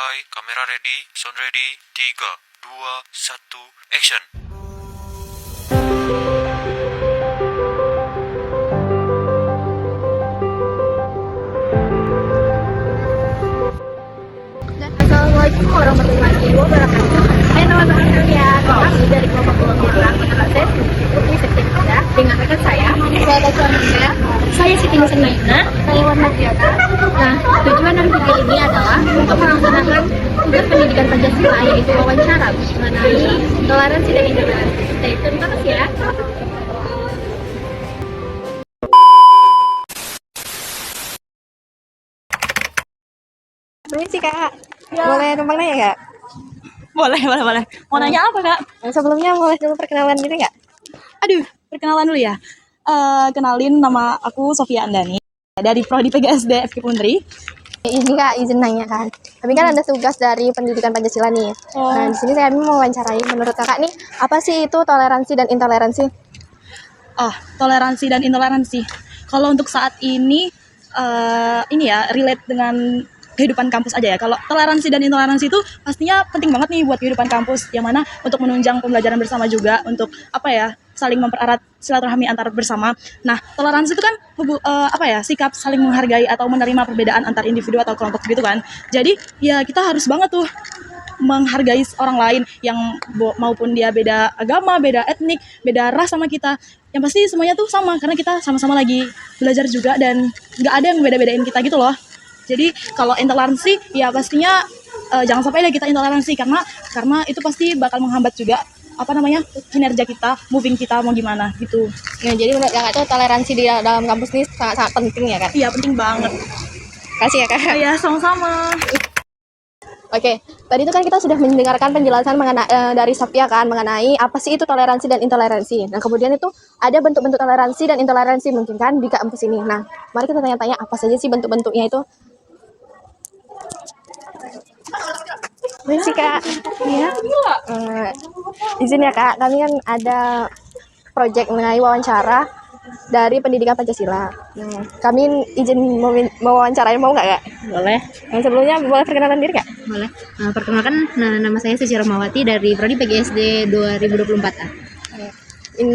Standby, kamera ready, sound ready, 3, 2, 1, action. Assalamualaikum warahmatullahi wabarakatuh. Hai teman-teman sekalian, kami dari kelompok Pulang Proses Putri Seksi 3 dengan rekan saya, saya Siti Nusaina, saya Warna Diana. Nah, tujuan dari video ini adalah untuk melaksanakan tugas pendidikan Pancasila, yaitu wawancara mengenai toleransi dan intoleransi. Stay tune terus ya. Permisi kak, boleh numpang nanya nggak? Boleh. Mau nanya apa, Kak? Sebelumnya boleh dulu perkenalan diri nggak? Aduh, perkenalan dulu ya. Kenalin, nama aku Sofia Andani dari Prodi PGSD FK Pundri. Izin kak, izin nanya kan. Tapi kan ada tugas dari pendidikan Pancasila nih. Nah, di sini saya mau wawancarai. Menurut kakak nih, apa sih itu toleransi dan intoleransi? Toleransi dan intoleransi. Kalau untuk saat ini ya relate dengan kehidupan kampus aja ya. Kalau toleransi dan intoleransi itu pastinya penting banget nih buat kehidupan kampus, yang mana untuk menunjang pembelajaran bersama juga, untuk saling mempererat silaturahmi antar bersama. Nah, toleransi itu kan sikap saling menghargai atau menerima perbedaan antar individu atau kelompok gitu kan. Jadi ya kita harus banget tuh menghargai orang lain, yang maupun dia beda agama, beda etnik, beda ras sama kita. Yang pasti semuanya tuh sama, karena kita sama-sama lagi belajar juga dan nggak ada yang beda-bedain kita gitu loh. Jadi kalau intoleransi ya pastinya jangan sampai deh kita intoleransi, karena itu pasti bakal menghambat juga kinerja kita, moving kita mau gimana gitu. Nah, jadi menurut kakak tuh toleransi di dalam kampus ini sangat-sangat penting ya kan? Iya, penting banget. Kasih ya kak. Iya, sama-sama. Oke, tadi itu kan kita sudah mendengarkan penjelasan dari Sofia kan mengenai apa sih itu toleransi dan intoleransi. Nah, kemudian itu ada bentuk-bentuk toleransi dan intoleransi mungkin kan di kampus ini. Nah, mari kita tanya-tanya apa saja sih bentuk-bentuknya itu. Permisi kak, ya. Izin ya kak, kami kan ada proyek mengenai wawancara dari pendidikan Pancasila. Nah, kami izin mewawancarai, mau nggak kak? Boleh. Yang sebelumnya boleh perkenalan diri kak? Boleh. Perkenalkan, nama saya Suci Romawati dari Prodi PGSD 2024A.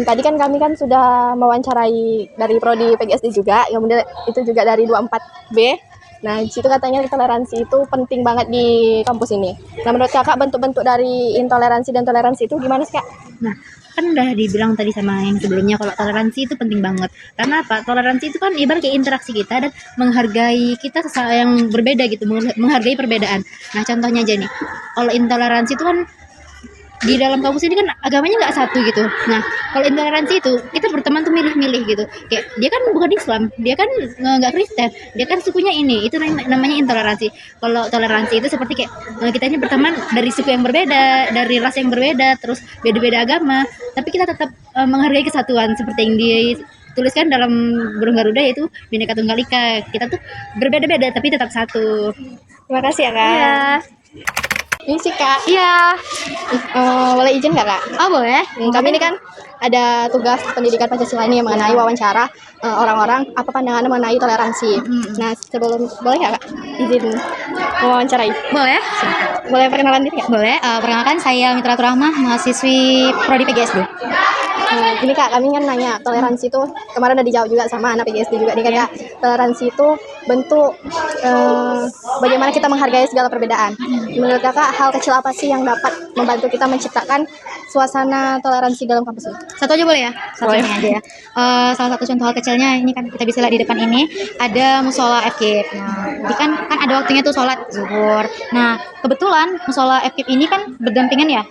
Tadi kan kami kan sudah mewawancarai dari Prodi PGSD juga, kemudian itu juga dari 24B. Nah, di situ katanya toleransi itu penting banget di kampus ini. Nah, menurut kakak bentuk-bentuk dari intoleransi dan toleransi itu gimana sih kak? Nah, kan udah dibilang tadi sama yang sebelumnya kalau toleransi itu penting banget. Karena apa? Toleransi itu kan ibarat kayak interaksi kita dan menghargai kita yang berbeda gitu, menghargai perbedaan. Nah, contohnya aja nih, kalau intoleransi itu kan di dalam kampus ini kan agamanya nggak satu gitu. Nah, kalau intoleransi itu kita berteman tuh milih-milih gitu. Kayak dia kan bukan Islam, dia kan nggak Kristen, dia kan sukunya ini. Itu namanya intoleransi. Kalau toleransi itu seperti kayak kita ini berteman dari suku yang berbeda, dari ras yang berbeda, terus beda-beda agama, tapi kita tetap menghargai kesatuan seperti yang dituliskan dalam burung Garuda, yaitu Bhinneka Tunggal Ika. Kita tuh berbeda-beda tapi tetap satu. Terima kasih ya kak. Iya. Ini sih kak. Iya. Boleh izin nggak kak? Oh, boleh. Kami ini kan ada tugas pendidikan Pancasila ini mengenai wawancara orang-orang apa pandangannya mengenai toleransi. Nah, sebelum boleh nggak kak izin mewawancarai? Boleh. Boleh perkenalan diri nggak? Boleh. Perkenalkan, saya Mitra Turahmah, mahasiswi Prodi PGSD. Ini kak, kami kan nanya toleransi itu kemarin udah dijawab juga sama anak PGSD juga nih kan kak. Toleransi itu bentuk bagaimana kita menghargai segala perbedaan. Menurut kakak, hal kecil apa sih yang dapat membantu kita menciptakan suasana toleransi dalam kampus ini? Satu aja boleh ya? Satu aja ya. Salah satu contoh hal kecilnya ini kan kita bisa lihat di depan ini ada musola FKIP. Nah, ini kan ada waktunya tuh sholat zuhur. Nah, kebetulan musola FKIP ini kan berdampingan ya,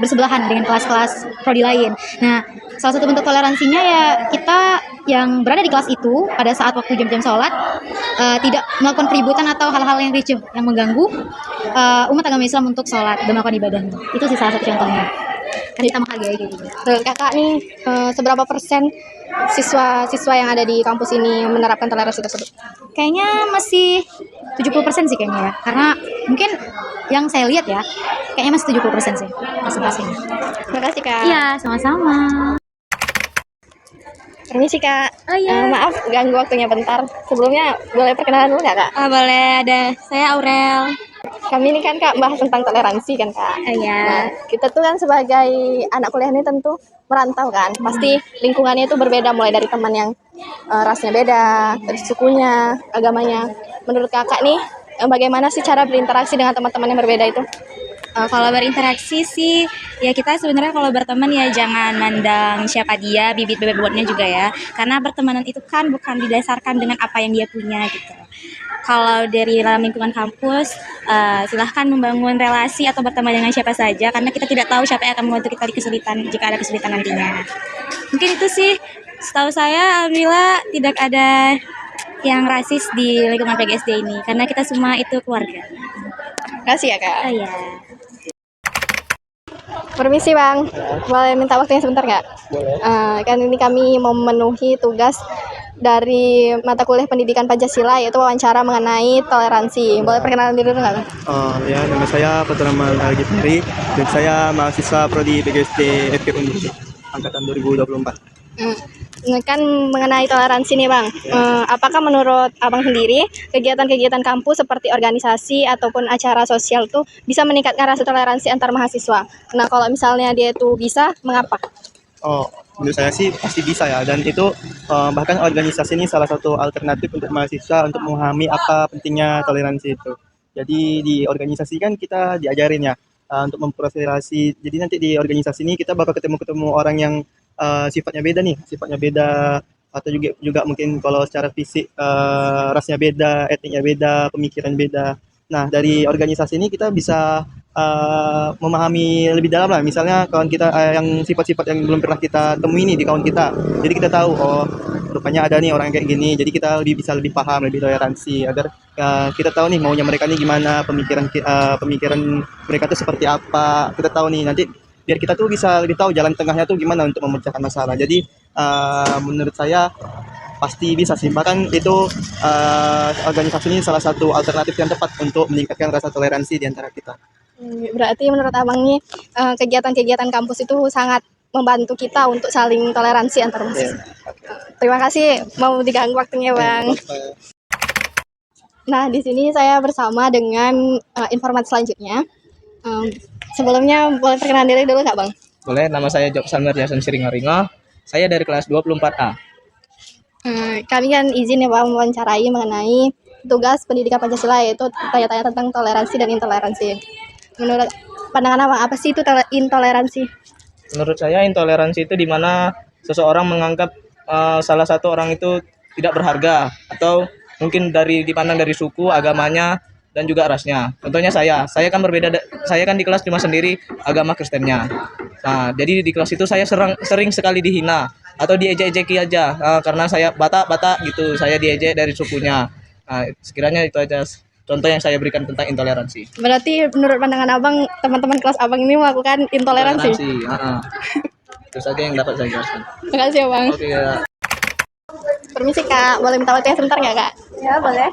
bersebelahan dengan kelas-kelas prodi lain. Nah, salah satu bentuk toleransinya ya kita yang berada di kelas itu pada saat waktu jam-jam sholat tidak melakukan keributan atau hal-hal yang ricuh yang mengganggu umat agama Islam untuk sholat dan melakukan ibadahnya. Itu sih salah satu contohnya. Kan kita menghargai gitu. Kakak nih, seberapa persen siswa yang ada di kampus ini menerapkan toleransi tersebut? Kayaknya masih 70% sih kayaknya ya. Karena mungkin yang saya lihat ya, kayaknya masih 70% sih presentasinya. Terima kasih kak. Iya, sama-sama. Permisi kak. Oh iya. Maaf ganggu waktunya bentar. Sebelumnya boleh perkenalan dulu nggak kak? Boleh, ada saya Aurel. Kami ini kan Kak bahas tentang toleransi kan Kak. Nah, kita tuh kan sebagai anak kuliah ini tentu merantau kan. Pasti lingkungannya itu berbeda mulai dari teman yang rasnya beda, dari sukunya, agamanya. Menurut Kakak nih bagaimana sih cara berinteraksi dengan teman-teman yang berbeda itu? Kalau berinteraksi sih ya kita sebenarnya kalau berteman ya jangan mandang siapa dia, bibit bebek bobotnya juga ya. Karena pertemanan itu kan bukan didasarkan dengan apa yang dia punya gitu. Kalau dari dalam lingkungan kampus, silahkan membangun relasi atau berteman dengan siapa saja karena kita tidak tahu siapa yang akan membantu kita di kesulitan jika ada kesulitan nantinya. Mungkin itu sih setahu saya alhamdulillah tidak ada yang rasis di lingkungan PGSD ini karena kita semua itu keluarga. Kasih ya Kak. Oh ya. Permisi Bang, boleh minta waktunya sebentar nggak? Boleh. Kan ini kami mau memenuhi tugas dari mata kuliah pendidikan Pancasila yaitu wawancara mengenai toleransi. Boleh perkenalan diri dulu nggak Bang? Ya, nama saya Patraman Algifari dan saya mahasiswa Prodi PGSD FK Undur angkatan 2024. Kan mengenai toleransi nih Bang, apakah menurut Abang sendiri kegiatan-kegiatan kampus seperti organisasi ataupun acara sosial tuh bisa meningkatkan rasa toleransi antar mahasiswa? Nah kalau misalnya dia itu bisa, mengapa? Menurut saya sih pasti bisa ya, dan itu bahkan organisasi ini salah satu alternatif untuk mahasiswa untuk memahami apa pentingnya toleransi itu. Jadi di organisasi kan kita diajarin ya untuk memproses. Jadi nanti di organisasi ini kita bakal ketemu orang yang sifatnya beda atau juga mungkin kalau secara fisik rasnya beda, etniknya beda, pemikiran beda. Nah dari organisasi ini kita bisa memahami lebih dalam lah, misalnya kawan kita yang sifat-sifat yang belum pernah kita temui nih di kawan kita, jadi kita tahu rupanya ada nih orang kayak gini, jadi kita bisa lebih paham, lebih toleransi agar kita tahu nih maunya mereka nih gimana, pemikiran mereka tuh seperti apa, kita tahu nih nanti biar kita tuh bisa lebih tahu jalan tengahnya tuh gimana untuk memecahkan masalah. Jadi menurut saya pasti bisa sih, bahkan itu organisasi ini salah satu alternatif yang tepat untuk meningkatkan rasa toleransi di antara kita. Berarti menurut Abang nih kegiatan-kegiatan kampus itu sangat membantu kita untuk saling toleransi antar mahasiswa. Terima kasih mau diganggu waktunya Bang. Nah di sini saya bersama dengan informasi selanjutnya. Sebelumnya boleh perkenalan diri dulu nggak Bang? Boleh, nama saya Jok Samer Jason Siringaringo. Saya dari kelas 24A. Kami kan izin ya Bang mewawancarai mengenai tugas pendidikan Pancasila yaitu tanya-tanya tentang toleransi dan intoleransi. Menurut pandangan Abang apa sih itu intoleransi? Menurut saya intoleransi itu di mana seseorang menganggap salah satu orang itu tidak berharga atau mungkin dipandang dari suku, agamanya dan juga rasnya. Contohnya saya kan berbeda, saya kan di kelas cuma sendiri agama Kristennya. Nah, jadi di kelas itu saya sering sekali dihina atau diejek-ejeki aja karena saya Batak gitu, saya diejek dari sukunya. Nah, sekiranya itu aja contoh yang saya berikan tentang intoleransi. Berarti menurut pandangan Abang, teman-teman kelas Abang ini melakukan intoleransi? Itu saja yang dapat saya jelaskan. Terima kasih ya Bang. Oke, ya. Permisi Kak, boleh minta waktunya sebentar nggak Kak? Ya boleh.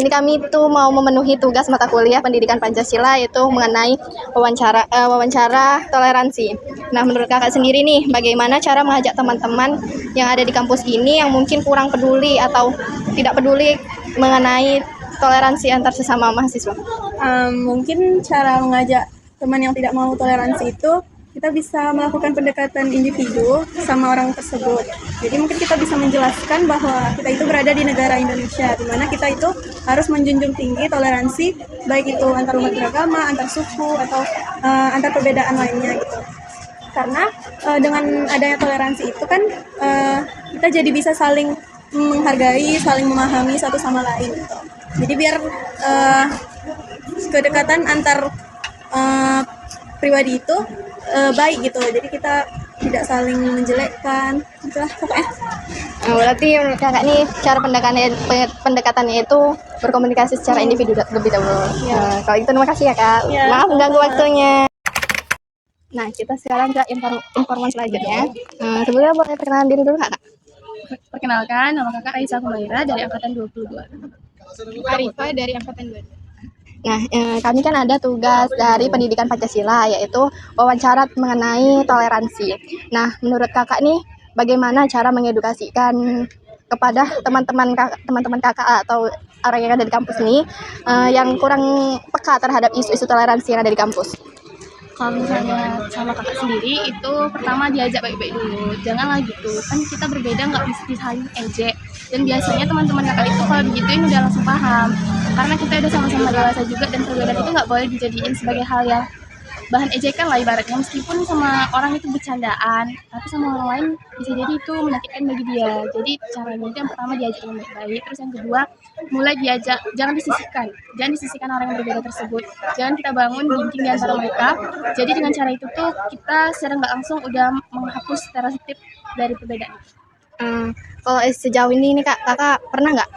Sini kami tuh mau memenuhi tugas mata kuliah pendidikan Pancasila yaitu mengenai wawancara toleransi. Nah menurut Kakak sendiri nih, bagaimana cara mengajak teman-teman yang ada di kampus ini yang mungkin kurang peduli atau tidak peduli mengenai toleransi antar sesama mahasiswa? Mungkin cara mengajak teman yang tidak mau toleransi itu kita bisa melakukan pendekatan individu sama orang tersebut. Jadi mungkin kita bisa menjelaskan bahwa kita itu berada di negara Indonesia, di mana kita itu harus menjunjung tinggi toleransi, baik itu antar umat beragama, antar suku, atau antar perbedaan lainnya gitu. Karena dengan adanya toleransi itu kan kita jadi bisa saling menghargai, saling memahami satu sama lain gitu. Jadi biar kedekatan antar pribadi itu baik gitu, jadi kita tidak saling menjelekkan gitulah pokoknya. Berarti menurut Kakak nih cara pendekatannya itu berkomunikasi secara individu lebih dahulu. Kalau itu terima kasih ya Kak. Maaf mengganggu waktunya. Nah kita sekarang ke informasi selanjutnya. Sebelumnya boleh perkenalan diri dulu Kak? Perkenalkan, nama Kakak Aisyah Kumaira dari angkatan 22. Arifah dari angkatan 22. Nah, kami kan ada tugas dari pendidikan Pancasila yaitu wawancara mengenai toleransi. Nah, menurut Kakak nih bagaimana cara mengedukasikan kepada teman-teman kakak atau orang yang ada di kampus ini yang kurang peka terhadap isu-isu toleransi yang ada di kampus? Kalau misalnya sama kakak sendiri itu pertama diajak baik-baik dulu, janganlah gitu, kan kita berbeda nggak bisa saling ejek. Dan biasanya teman-teman kakak itu kalau digituin udah langsung paham, karena kita udah sama-sama dewasa juga, dan perbedaan itu nggak boleh dijadiin sebagai hal yang bahan ejekan lah ibaratnya. Meskipun sama orang itu bercandaan, tapi sama orang lain bisa jadi itu menyakitkan bagi dia. Jadi caranya itu yang pertama diajak yang baik-baik, terus yang kedua mulai diajak, jangan disisihkan orang yang berbeda tersebut, jangan kita bangun gunting di antara mereka. Jadi dengan cara itu tuh kita secara nggak langsung udah menghapus stereotip dari perbedaan. Kalau sejauh ini nih kakak pernah nggak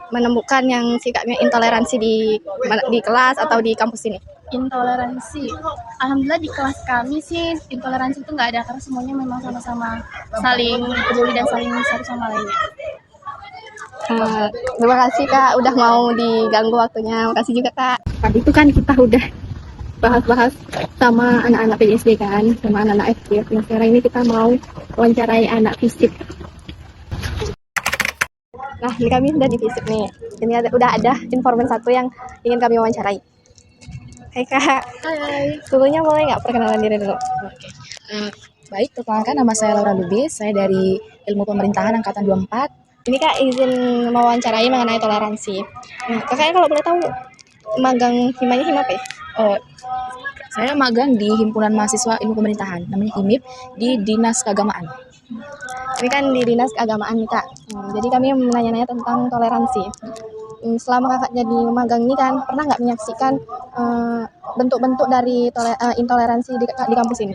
menemukan yang sikapnya intoleransi di kelas atau di kampus ini? Intoleransi, alhamdulillah di kelas kami sih intoleransi itu nggak ada, karena semuanya memang sama-sama saling peduli dan saling satu sama lainnya. Terima kasih kak udah mau diganggu waktunya. Makasih juga kak. Tadi itu kan kita udah bahas-bahas sama anak-anak PJSD kan, sama anak-anak FKIP. Nah sekarang ini kita mau wawancarai anak FISIP. Nah ini kami sudah di FISIP nih. Ini udah ada informan satu yang ingin kami wawancarai. Hai kak. Hai. Dulunya boleh nggak perkenalan diri dulu? Baik, perkenalkan nama saya Laura Lubis, saya dari Ilmu Pemerintahan Angkatan 24. Ini kak izin mewawancarai mengenai toleransi. Nah kakaknya kalau boleh tahu magang himanya hima apa ya? Oh, saya magang di Himpunan Mahasiswa Ilmu Pemerintahan, namanya HIMIP, di Dinas Keagamaan. Ini kan di Dinas Keagamaan nih kak. Jadi kami menanya-nanya tentang toleransi. Selama kakak jadi magang ini kan, pernah nggak menyaksikan bentuk-bentuk dari intoleransi di kampus ini?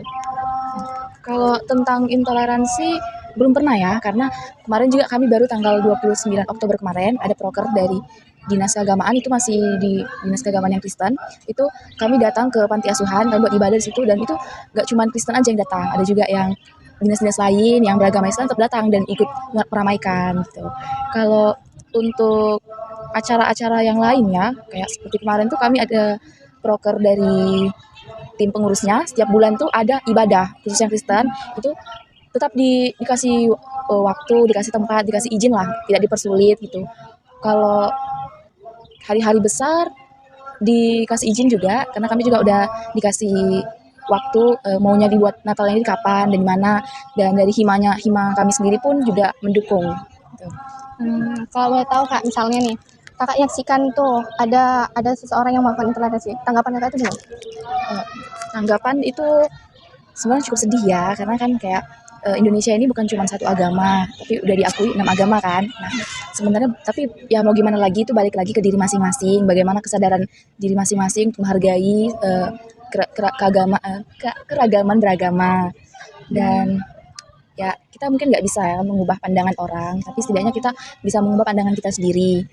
Kalau tentang intoleransi belum pernah ya, karena kemarin juga kami baru tanggal 29 Oktober kemarin ada proker dari Dinas Keagamaan, itu masih di Dinas Keagamaan yang Kristen. Itu kami datang ke panti asuhan, kami buat ibadah di situ, dan itu nggak cuma Kristen aja yang datang, ada juga yang dinas-dinas lain yang beragama Islam tetap datang dan ikut meramaikan gitu. Kalau untuk acara-acara yang lainnya, kayak seperti kemarin tuh kami ada proker dari tim pengurusnya, setiap bulan tuh ada ibadah khusus yang Kristen, itu tetap dikasih waktu, dikasih tempat, dikasih izin lah, tidak dipersulit gitu. Kalau hari-hari besar dikasih izin juga, karena kami juga udah dikasih waktu maunya dibuat Natalnya ini kapan dan di mana, dan dari hima kami sendiri pun juga mendukung gitu. Kalau boleh tahu kak, misalnya nih kakak yaksikan tuh ada seseorang yang melakukan intoleransi, tanggapan kakak itu gimana? Tanggapan itu sebenarnya cukup sedih ya, karena kan kayak Indonesia ini bukan cuma satu agama, tapi udah diakui 6 agama kan. Nah sebenarnya tapi ya mau gimana lagi, itu balik lagi ke diri masing-masing, bagaimana kesadaran diri masing-masing untuk menghargai keragaman beragama. Dan ya kita mungkin nggak bisa ya mengubah pandangan orang, tapi setidaknya kita bisa mengubah pandangan kita sendiri.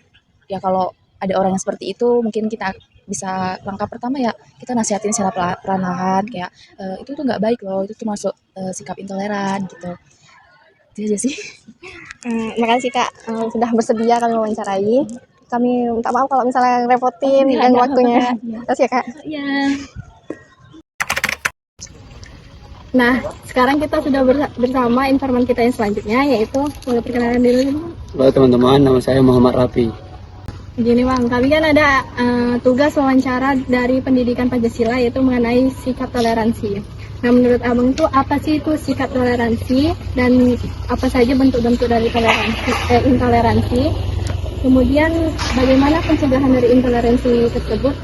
Ya kalau ada orang yang seperti itu, mungkin kita bisa langkah pertama ya kita nasihatin secara perlahan, kayak itu tuh nggak baik loh, itu termasuk sikap intoleran gitu. Itu aja sih. Makasih kak sudah bersedia kami wawancarai. Kami minta maaf kalau misalnya repotin dan waktunya. Terus ya kak. Iya. Nah sekarang kita sudah bersama informan kita yang selanjutnya, yaitu boleh perkenalan diri. Halo teman-teman, nama saya Muhammad Rafi. Gini bang, kami kan ada tugas wawancara dari pendidikan Pancasila, yaitu mengenai sikap toleransi. Nah menurut abang tuh apa sih itu sikap toleransi, dan apa saja bentuk-bentuk dari intoleransi? Kemudian bagaimana pencegahan dari intoleransi tersebut?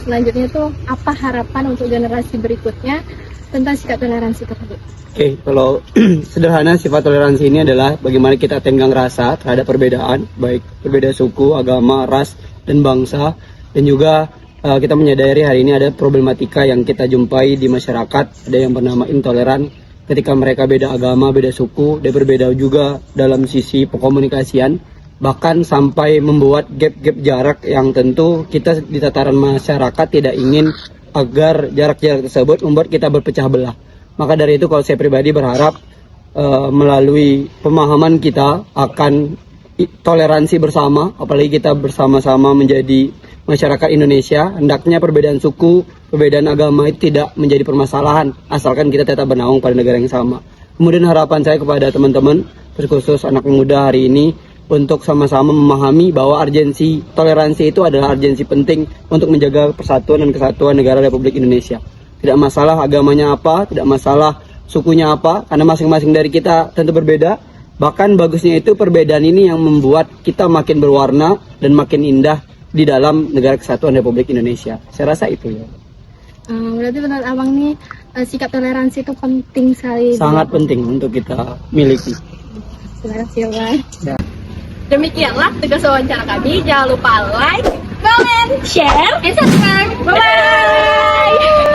Selanjutnya tuh apa harapan untuk generasi berikutnya tentang sikap toleransi tersebut? Oke, kalau sederhana sifat toleransi ini adalah bagaimana kita tenggang rasa terhadap perbedaan, baik berbeda suku, agama, ras, dan bangsa. Dan juga kita menyadari hari ini ada problematika yang kita jumpai di masyarakat, ada yang bernama intoleran. Ketika mereka beda agama, beda suku, dan berbeda juga dalam sisi pekomunikasian, bahkan sampai membuat gap-gap jarak yang tentu kita di tataran masyarakat tidak ingin agar jarak-jarak tersebut membuat kita berpecah belah. Maka dari itu kalau saya pribadi berharap melalui pemahaman kita akan toleransi bersama, apalagi kita bersama-sama menjadi masyarakat Indonesia, hendaknya perbedaan suku, perbedaan agama itu tidak menjadi permasalahan, asalkan kita tetap bernaung pada negara yang sama. Kemudian harapan saya kepada teman-teman, terkhusus anak muda hari ini, untuk sama-sama memahami bahwa urgensi toleransi itu adalah urgensi penting untuk menjaga persatuan dan kesatuan negara Republik Indonesia. Tidak masalah agamanya apa, tidak masalah sukunya apa, karena masing-masing dari kita tentu berbeda. Bahkan bagusnya itu perbedaan ini yang membuat kita makin berwarna dan makin indah di dalam negara kesatuan Republik Indonesia. Saya rasa itu ya. Berarti menurut abang nih sikap toleransi itu penting sekali. Sangat penting untuk kita miliki. Terima kasih bang. Demikianlah tugas wawancara kami. Jangan lupa like, comment, share, dan subscribe. Bye bye.